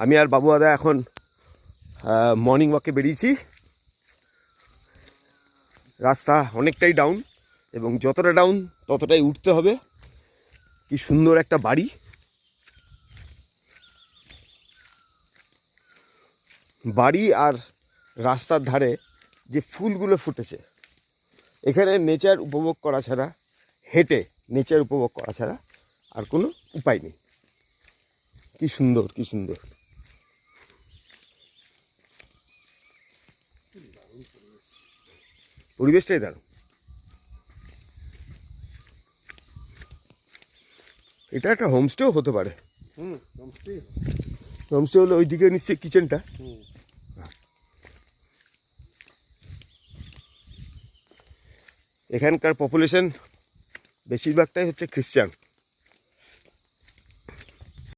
আমি আর বাবু দাদা এখন মর্নিং ওয়াকে বেরিয়েছি। রাস্তা অনেকটাই ডাউন এবং যতটা ডাউন ততটাই উঠতে হবে। কি সুন্দর একটা বাড়ি, বাড়ি আর রাস্তার ধারে যে ফুলগুলো ফুটেছে, এখানে নেচার উপভোগ করা ছাড়া, হেঁটে নেচার উপভোগ করা ছাড়া আর কোনো উপায় নেই। কি সুন্দর, কি সুন্দর। পরিবেশটাই দারুণ। এটা একটা হোমস্টেও হতে পারে। হোমস্টে হলে ওইদিকে নিশ্চয়ই কিচেনটা। এখানকার পপুলেশন বেশিরভাগটাই হচ্ছে খ্রিস্টান।